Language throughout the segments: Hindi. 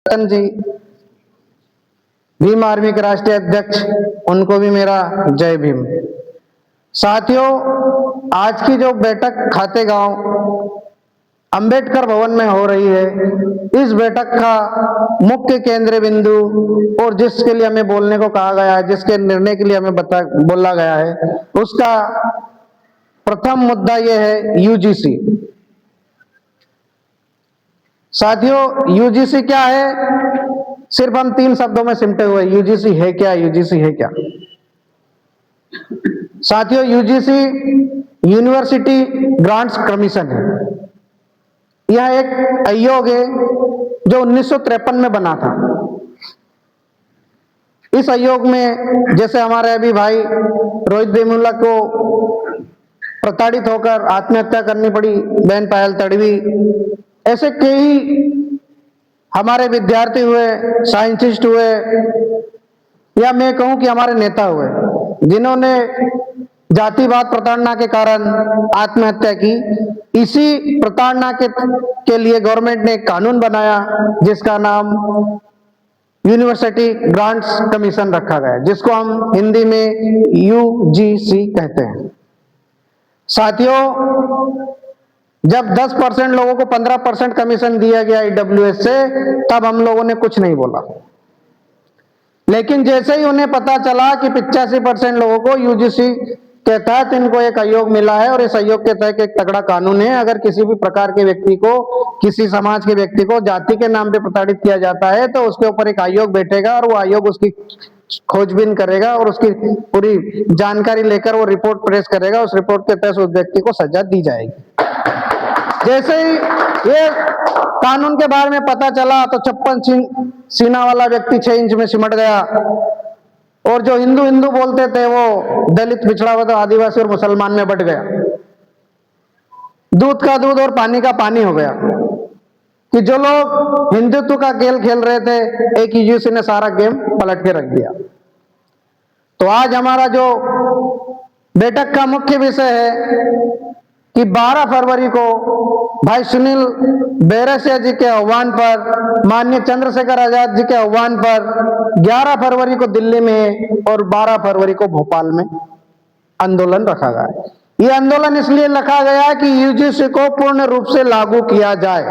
रतन जी, भीम आर्मी के राष्ट्रीय अध्यक्ष, उनको भी मेरा जय भीम। साथियों, आज की जो बैठक खातेगांव अंबेडकर भवन में हो रही है, इस बैठक का मुख्य केंद्र बिंदु और जिसके लिए हमें बोलने को कहा गया है, जिसके निर्णय के लिए हमें बोला गया है, उसका प्रथम मुद्दा यह है यूजीसी। साथियों, यूजीसी क्या है? सिर्फ हम 3 शब्दों में सिमटे हुए, यूजीसी है क्या, यूजीसी है क्या। साथियों, यूजीसी यूनिवर्सिटी ग्रांट्स कमीशन है। यह एक आयोग है जो 1953 में बना था। इस आयोग में जैसे हमारे अभी भाई रोहित वेमुला को प्रताड़ित होकर आत्महत्या करनी पड़ी, बहन पायल तड़वी, ऐसे कई हमारे विद्यार्थी हुए, साइंटिस्ट हुए, या मैं कहूं कि हमारे नेता हुए, जिन्होंने जातिवाद प्रताड़ना के कारण आत्महत्या की। इसी प्रताड़ना के लिए गवर्नमेंट ने एक कानून बनाया जिसका नाम यूनिवर्सिटी ग्रांट्स कमीशन रखा गया, जिसको हम हिंदी में यूजीसी कहते हैं। साथियों, जब 10% लोगों को 15% कमीशन दिया गया ईडब्ल्यूएस से, तब हम लोगों ने कुछ नहीं बोला। लेकिन जैसे ही उन्हें पता चला कि 85% लोगों को यूजीसी के तहत इनको एक आयोग मिला है और इस आयोग के तहत एक तगड़ा कानून है, अगर किसी भी प्रकार के व्यक्ति को, किसी समाज के व्यक्ति को जाति के नाम पे प्रताड़ित किया जाता है तो उसके ऊपर एक आयोग बैठेगा और वो आयोग उसकी खोजबीन करेगा और उसकी पूरी जानकारी लेकर वो रिपोर्ट पेश करेगा। उस रिपोर्ट के तहत उस व्यक्ति को सजा दी जाएगी। जैसे ही ये कानून के बारे में पता चला तो 56 सीना वाला व्यक्ति 6 इंच में सिमट गया, और जो हिंदू हिंदू बोलते थे वो दलित, पिछड़ा हुआ, आदिवासी और मुसलमान में बट गया। दूध का दूध और पानी का पानी हो गया कि जो लोग हिंदुत्व का खेल खेल रहे थे, एक यूजीसी ने सारा गेम पलट के रख दिया। तो आज हमारा जो बैठक का मुख्य विषय है कि 12 फरवरी को भाई सुनील बैरसिया जी के आह्वान पर, माननीय चंद्रशेखर आजाद जी के आह्वान पर 11 फरवरी को दिल्ली में और 12 फरवरी को भोपाल में आंदोलन रखा गया है। यह आंदोलन इसलिए रखा गया है कि यूजीसी को पूर्ण रूप से लागू किया जाए।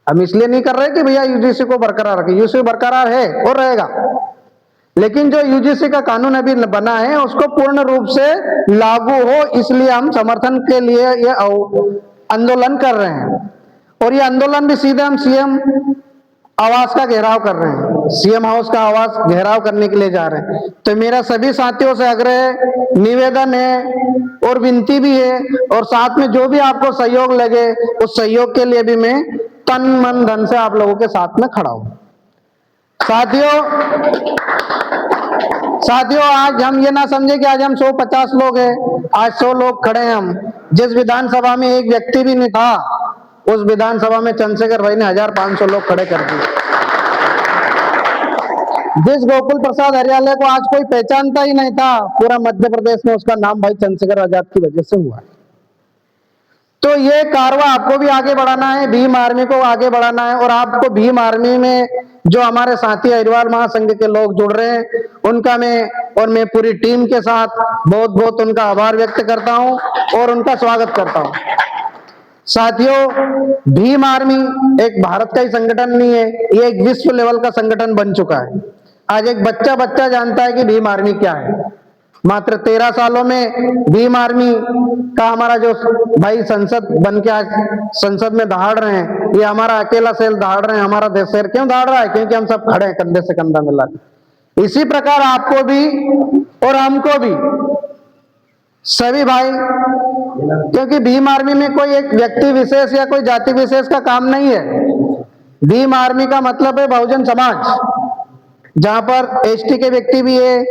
हम इसलिए नहीं कर रहे कि भैया यूजीसी को बरकरार रखें, यूजीसी बरकरार है और रहेगा, लेकिन जो यूजीसी का कानून अभी बना है उसको पूर्ण रूप से लागू हो, इसलिए हम समर्थन के लिए ये आंदोलन कर रहे हैं। और ये आंदोलन भी सीधे हम सीएम आवास का घेराव कर रहे हैं, सीएम हाउस का आवास घेराव करने के लिए जा रहे हैं। तो मेरा सभी साथियों से आग्रह, निवेदन है और विनती भी है, और साथ में जो भी आपको सहयोग लगे उस सहयोग के लिए भी मैं तन मन धन से आप लोगों के साथ में खड़ा हूं। साथियों, आज हम ये ना समझे कि आज हम 150 लोग हैं, आज 100 लोग खड़े हैं। हम जिस विधानसभा में एक व्यक्ति भी नहीं था, उस विधानसभा में चंद्रशेखर भाई ने 1500 लोग खड़े कर दिए। जिस गोकुल प्रसाद हरियाले को आज कोई पहचानता ही नहीं था, पूरा मध्य प्रदेश में उसका नाम भाई चंद्रशेखर आजाद की वजह से हुआ। तो ये कारवा आपको भी आगे बढ़ाना है, भीम आर्मी को आगे बढ़ाना है, और आपको भीम आर्मी में जो हमारे साथी अहिरवाल महासंघ के लोग जुड़ रहे हैं उनका मैं पूरी टीम के साथ बहुत बहुत उनका आभार व्यक्त करता हूं और उनका स्वागत करता हूं। साथियों, भीम आर्मी एक भारत का ही संगठन नहीं है, ये एक विश्व लेवल का संगठन बन चुका है। आज एक बच्चा जानता है कि भीम आर्मी क्या है। मात्र 13 सालों में भीम आर्मी का हमारा जो भाई संसद बन के आज संसद में दहाड़ रहे हैं, ये हमारा अकेला सेल दहाड़ रहे हैं। हमारा देश शेर क्यों दहाड़ रहा है? क्योंकि हम सब खड़े हैं कंधे से कंधा मिला। इसी प्रकार आपको भी और हमको भी, सभी भाई, क्योंकि भीम आर्मी में कोई एक व्यक्ति विशेष या कोई जाति विशेष का काम नहीं है। भीम आर्मी का मतलब है बहुजन समाज, जहां पर एसटी के व्यक्ति भी है,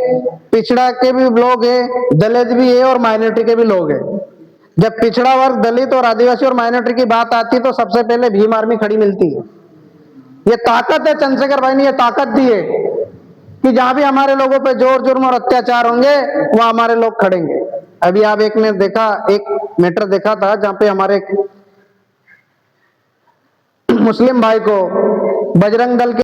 पिछड़ा के भी लोग हैं, दलित भी है और माइनॉरिटी के भी लोग हैं। जब पिछड़ा वर्ग, दलित और आदिवासी और माइनॉरिटी की बात आती है तो सबसे पहले भीम आर्मी खड़ी मिलती है। ये ताकत है, चंद्रशेखर भाई ने ये ताकत दी है कि जहां भी हमारे लोगों पे जोर जुर्म और अत्याचार होंगे वहां हमारे लोग खड़ेंगे। अभी आप एक मैटर देखा था जहां पे हमारे मुस्लिम भाई को बजरंग दल के